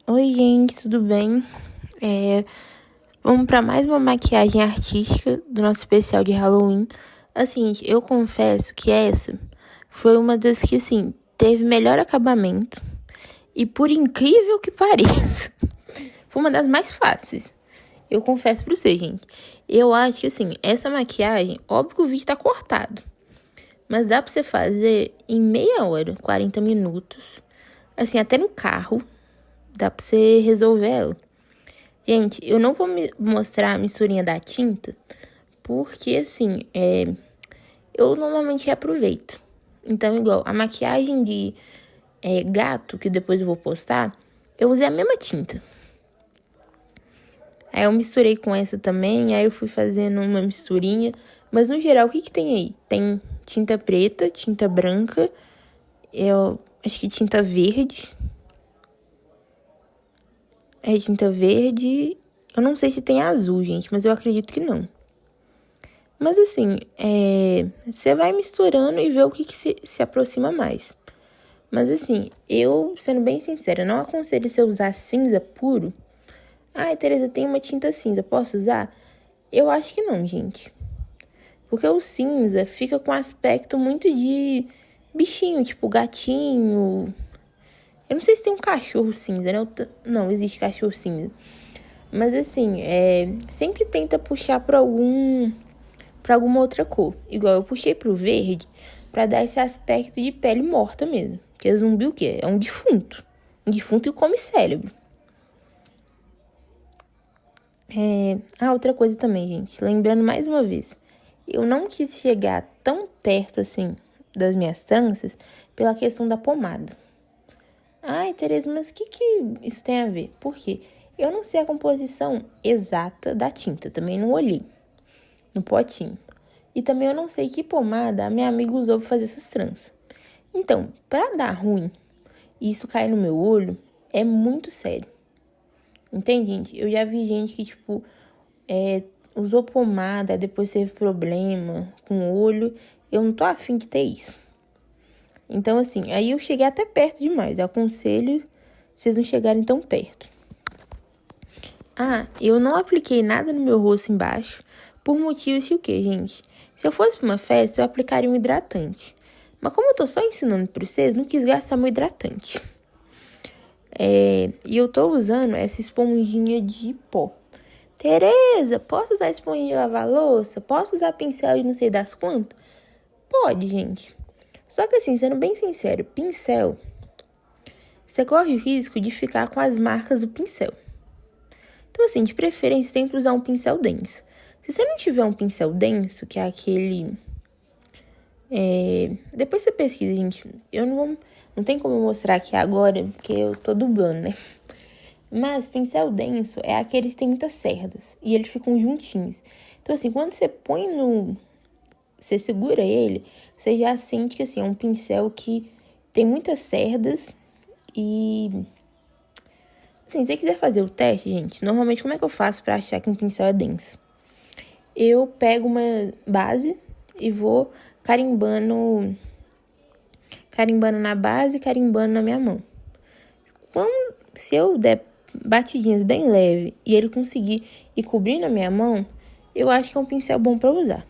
Oi, gente, tudo bem? Vamos para mais uma maquiagem artística do nosso especial de Halloween. Assim, gente, eu confesso que essa foi uma das que, assim, teve melhor acabamento. E por incrível que pareça, foi uma das mais fáceis. Eu confesso pra você, gente. Eu acho que, assim, essa maquiagem, óbvio que o vídeo tá cortado. Mas dá pra você fazer em meia hora, 40 minutos. Assim, até no carro, dá pra você resolver ela. Gente, eu não vou mostrar a misturinha da tinta, porque assim, eu normalmente reaproveito. Então, igual, a maquiagem de gato, que depois eu vou postar, eu usei a mesma tinta. Aí eu misturei com essa também, aí eu fui fazendo uma misturinha. Mas no geral, o que tem aí? Tem tinta preta, tinta branca, eu acho que tinta verde. É tinta verde. Eu não sei se tem azul, gente, mas eu acredito que não. Mas assim, você vai misturando e vê o que se aproxima mais. Mas assim, eu, sendo bem sincera, não aconselho você usar cinza puro. Ai, Tereza, tem uma tinta cinza, posso usar? Eu acho que não, gente. Porque o cinza fica com aspecto muito de bichinho, tipo gatinho. Eu não sei se tem um cachorro cinza, né? Não, existe cachorro cinza. Mas assim, sempre tenta puxar pra alguma outra cor. Igual eu puxei pro verde pra dar esse aspecto de pele morta mesmo. Porque zumbi o quê? É um defunto. Um defunto que come cérebro. Outra coisa também, gente. Lembrando mais uma vez. Eu não quis chegar tão perto assim das minhas tranças pela questão da pomada. Ai, Tereza, mas o que isso tem a ver? Por quê? Eu não sei a composição exata da tinta. Também não olhei no potinho. E também eu não sei que pomada a minha amiga usou pra fazer essas tranças. Então, pra dar ruim e isso cair no meu olho, é muito sério. Entende, gente? Eu já vi gente que, tipo, usou pomada, depois teve problema com o olho. Eu não tô afim de ter isso. Então, assim, aí eu cheguei até perto demais. Eu aconselho vocês não chegarem tão perto. Eu não apliquei nada no meu rosto embaixo, por motivos de o quê, gente? Se eu fosse pra uma festa, eu aplicaria um hidratante. Mas como eu tô só ensinando pra vocês, não quis gastar meu hidratante. E eu tô usando essa esponjinha de pó. Tereza, posso usar esponjinha de lavar louça? Posso usar pincel de não sei das quantas? Pode, gente. Só que assim, sendo bem sincero, pincel, você corre o risco de ficar com as marcas do pincel. Então assim, de preferência, tem que usar um pincel denso. Se você não tiver um pincel denso, que é aquele... Depois você pesquisa, gente. Não tem como eu mostrar aqui agora, porque eu tô dublando, né? Mas pincel denso é aqueles que tem muitas cerdas. E eles ficam juntinhos. Então assim, quando você põe no... Você segura ele, você já sente que assim, é um pincel que tem muitas cerdas. E... Assim, se você quiser fazer o teste, gente, normalmente como é que eu faço pra achar que um pincel é denso? Eu pego uma base e vou carimbando na base e carimbando na minha mão. Se eu der batidinhas bem leve e ele conseguir ir cobrindo a minha mão, eu acho que é um pincel bom pra usar.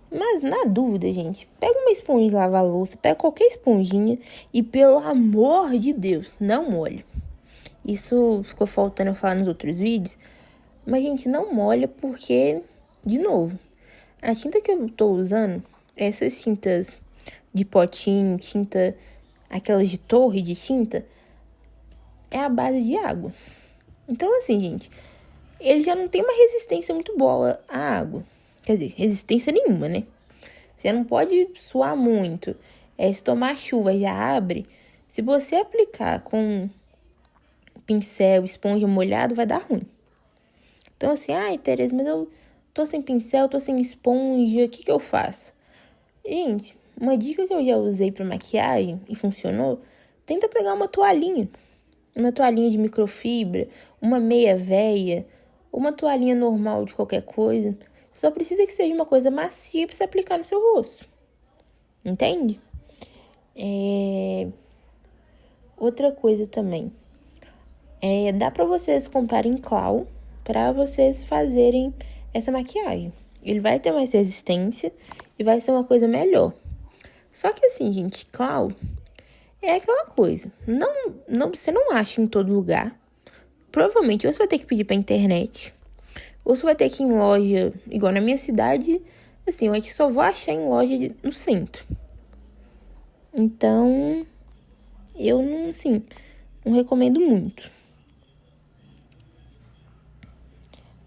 Mas na dúvida, gente, pega uma esponjinha de lavar louça, pega qualquer esponjinha e, pelo amor de Deus, não molhe. Isso ficou faltando eu falar nos outros vídeos. Mas, gente, não molha porque, de novo, a tinta que eu tô usando, essas tintas de potinho, tinta, aquelas de torre de tinta, é a base de água. Então, assim, gente, ele já não tem uma resistência muito boa à água. Quer dizer, resistência nenhuma, né? Você não pode suar muito. Se tomar chuva já abre. Se você aplicar com pincel, esponja molhado, vai dar ruim. Então, assim, ai, Tereza, mas eu tô sem pincel, tô sem esponja, o que eu faço? Gente, uma dica que eu já usei pra maquiagem e funcionou, tenta pegar uma toalhinha de microfibra, uma meia véia, uma toalhinha normal de qualquer coisa. Só precisa que seja uma coisa macia pra você aplicar no seu rosto. Entende? Outra coisa também. Dá pra vocês comprarem Clau pra vocês fazerem essa maquiagem. Ele vai ter mais resistência e vai ser uma coisa melhor. Só que assim, gente, Clau é aquela coisa. Você não acha em todo lugar. Provavelmente ou você vai ter que pedir pra internet, ou você vai ter que ir em loja, igual na minha cidade, assim, eu acho que só vou achar em loja no centro. Então, eu não, assim, não recomendo muito.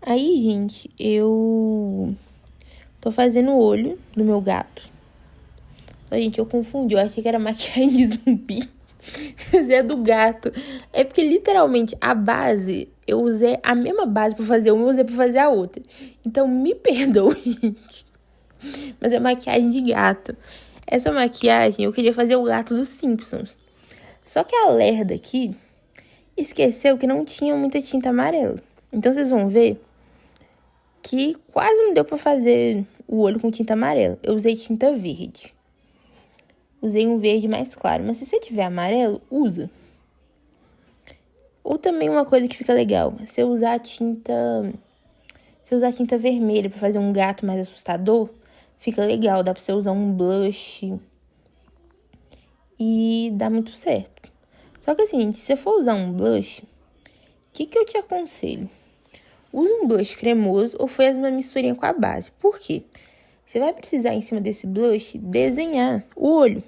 Aí, gente, eu tô fazendo o olho do meu gato. Gente, eu confundi, eu achei que era maquiagem de zumbi. Mas é do gato. É porque, literalmente, a base, eu usei a mesma base pra fazer uma, eu usei pra fazer a outra. Então, me perdoe, gente. Mas é maquiagem de gato. Essa maquiagem, eu queria fazer o gato dos Simpsons. Só que a Lerda aqui esqueceu que não tinha muita tinta amarela. Então, vocês vão ver que quase não deu pra fazer o olho com tinta amarela. Eu usei tinta verde. Usei um verde mais claro. Mas se você tiver amarelo, usa. Ou também uma coisa que fica legal. Se eu usar tinta vermelha pra fazer um gato mais assustador, fica legal. Dá pra você usar um blush. E dá muito certo. Só que assim, se você for usar um blush, o que eu te aconselho? Use um blush cremoso ou faz uma misturinha com a base. Por quê? Você vai precisar, em cima desse blush, desenhar o olho.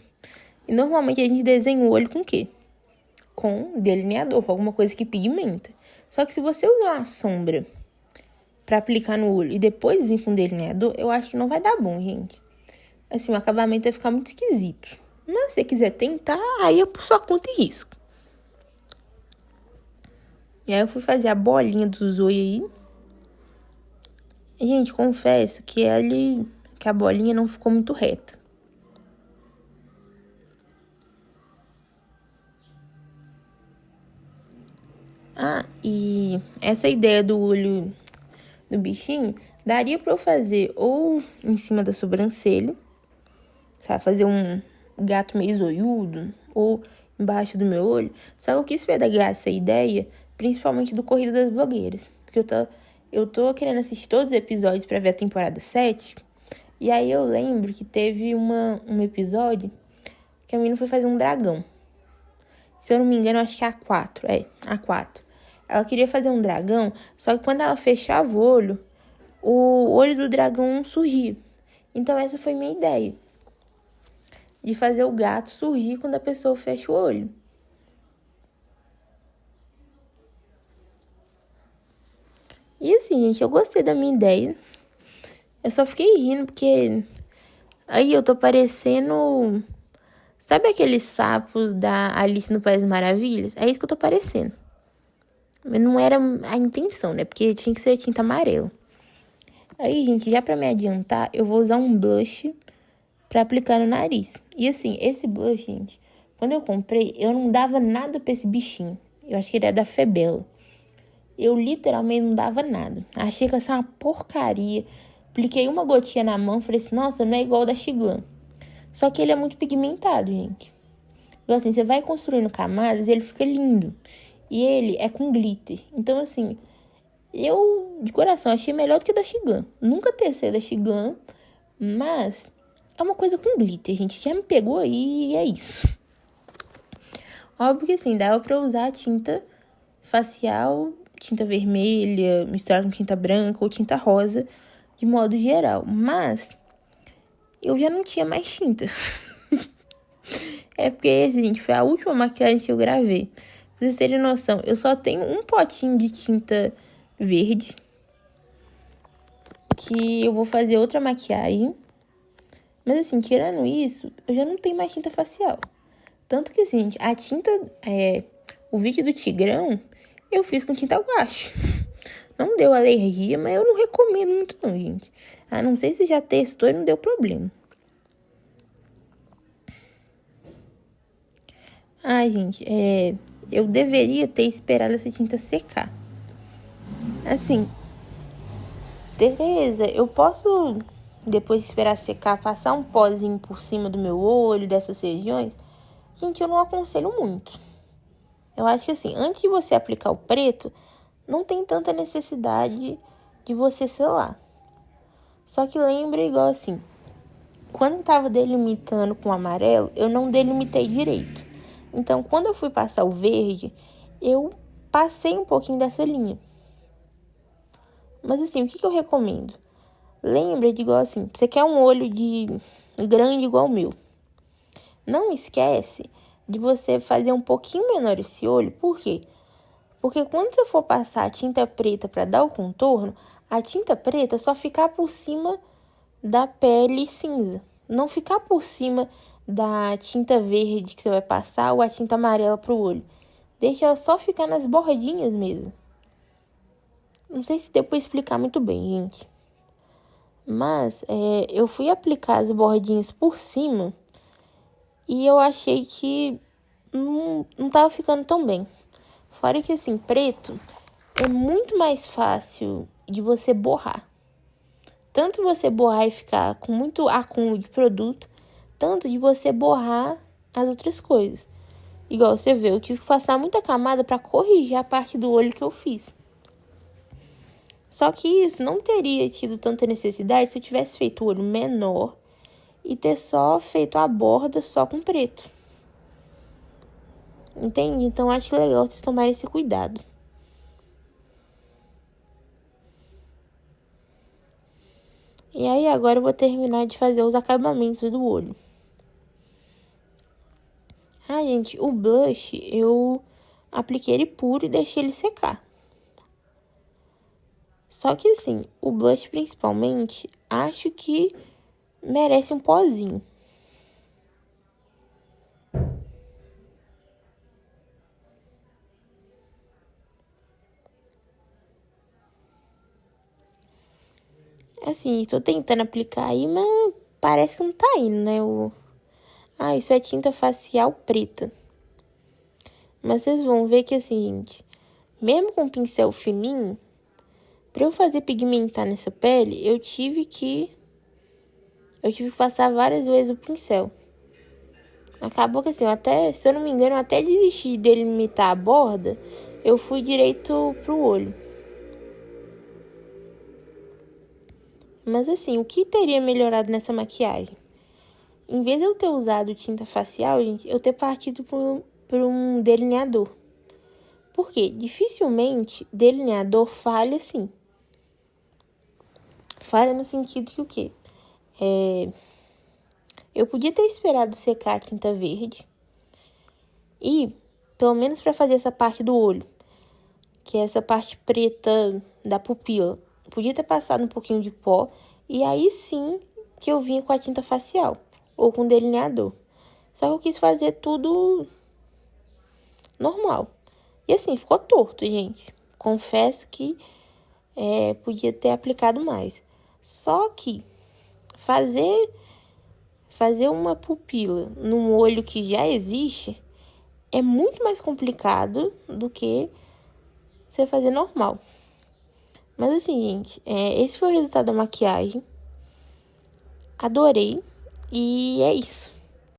E normalmente a gente desenha o olho com o quê? Com delineador, com alguma coisa que pigmenta. Só que se você usar uma sombra pra aplicar no olho e depois vir com delineador, eu acho que não vai dar bom, gente. Assim, o acabamento vai ficar muito esquisito. Mas se você quiser tentar, aí é por sua conta e risco. E aí eu fui fazer a bolinha do zóio aí. E, gente, confesso que a bolinha não ficou muito reta. Ah, e essa ideia do olho do bichinho, daria pra eu fazer ou em cima da sobrancelha, sabe? Fazer um gato meio zoiudo, ou embaixo do meu olho. Só que eu quis pegar essa ideia, principalmente do Corrida das Blogueiras. Porque eu tô querendo assistir todos os episódios pra ver a temporada 7. E aí eu lembro que teve um episódio que a menina foi fazer um dragão. Se eu não me engano, eu acho que é A4. A4. Ela queria fazer um dragão, só que quando ela fechava o olho do dragão surgia. Então essa foi minha ideia. De fazer o gato surgir quando a pessoa fecha o olho. E assim, gente, eu gostei da minha ideia. Eu só fiquei rindo porque aí eu tô parecendo... Sabe aqueles sapos da Alice no País das Maravilhas? É isso que eu tô parecendo. Mas não era a intenção, né? Porque tinha que ser tinta amarela. Aí, gente, já pra me adiantar, eu vou usar um blush pra aplicar no nariz. E assim, esse blush, gente, quando eu comprei, eu não dava nada pra esse bichinho. Eu acho que ele é da Febela. Eu literalmente não dava nada. Achei que ia ser uma porcaria. Apliquei uma gotinha na mão, falei assim, nossa, não é igual o da Chiglan. Só que ele é muito pigmentado, gente. Então, assim, você vai construindo camadas e ele fica lindo. E ele é com glitter. Então, assim, eu, de coração, achei melhor do que da Chiglan. Nunca testei da Chiglan, mas é uma coisa com glitter, gente. Já me pegou aí e é isso. Óbvio que, assim, dava pra usar tinta facial, tinta vermelha, misturar com tinta branca ou tinta rosa, de modo geral. Mas eu já não tinha mais tinta. É porque esse, gente, foi a última maquiagem que eu gravei. Pra vocês terem noção, eu só tenho um potinho de tinta verde. Que eu vou fazer outra maquiagem. Mas assim, tirando isso, eu já não tenho mais tinta facial. Tanto que assim, gente, a tinta... o vídeo do Tigrão, eu fiz com tinta guache. Não deu alergia, mas eu não recomendo muito não, gente. Ah, não sei se já testou e não deu problema. Ai, gente, eu deveria ter esperado essa tinta secar. Assim, Tereza, eu posso, depois de esperar secar, passar um pozinho por cima do meu olho, dessas regiões? Gente, eu não aconselho muito. Eu acho que assim, antes de você aplicar o preto, não tem tanta necessidade de você selar. Só que lembra igual assim, quando eu tava delimitando com o amarelo, eu não delimitei direito. Então, quando eu fui passar o verde, eu passei um pouquinho dessa linha. Mas assim, o que eu recomendo? Lembra de igual assim, você quer um olho de grande igual o meu. Não esquece de você fazer um pouquinho menor esse olho. Por quê? Porque quando você for passar a tinta preta para dar o contorno, a tinta preta só ficar por cima da pele cinza. Não ficar por cima da tinta verde que você vai passar ou a tinta amarela pro olho. Deixa ela só ficar nas bordinhas mesmo. Não sei se deu pra explicar muito bem, gente. Mas eu fui aplicar as bordinhas por cima e eu achei que não tava ficando tão bem. Fora que assim, preto é muito mais fácil de você borrar. Tanto você borrar e ficar com muito acúmulo de produto, tanto de você borrar as outras coisas. Igual você vê, eu tive que passar muita camada para corrigir a parte do olho que eu fiz. Só que isso não teria tido tanta necessidade se eu tivesse feito o olho menor e ter só feito a borda só com preto. Entende? Então acho legal vocês tomarem esse cuidado. E aí agora eu vou terminar de fazer os acabamentos do olho. Ah, gente, o blush eu apliquei ele puro e deixei ele secar. Só que assim, o blush principalmente, acho que merece um pozinho. Assim, tô tentando aplicar aí, mas parece que não tá indo, né? Isso é tinta facial preta. Mas vocês vão ver que assim, gente, mesmo com um pincel fininho, pra eu fazer pigmentar nessa pele, eu tive que passar várias vezes o pincel. Acabou que assim, se eu não me engano, eu até desisti de delimitar a borda, eu fui direito pro olho. Mas assim, o que teria melhorado nessa maquiagem? Em vez de eu ter usado tinta facial, gente, eu ter partido por um delineador. Por quê? Dificilmente delineador falha assim. Falha no sentido que o quê? Eu podia ter esperado secar a tinta verde e, pelo menos para fazer essa parte do olho, que é essa parte preta da pupila, podia ter passado um pouquinho de pó e aí sim que eu vinha com a tinta facial ou com delineador. Só que eu quis fazer tudo normal. E assim, ficou torto, gente. Confesso que podia ter aplicado mais. Só que fazer uma pupila num olho que já existe é muito mais complicado do que você fazer normal. Mas assim, gente, esse foi o resultado da maquiagem. Adorei. E é isso.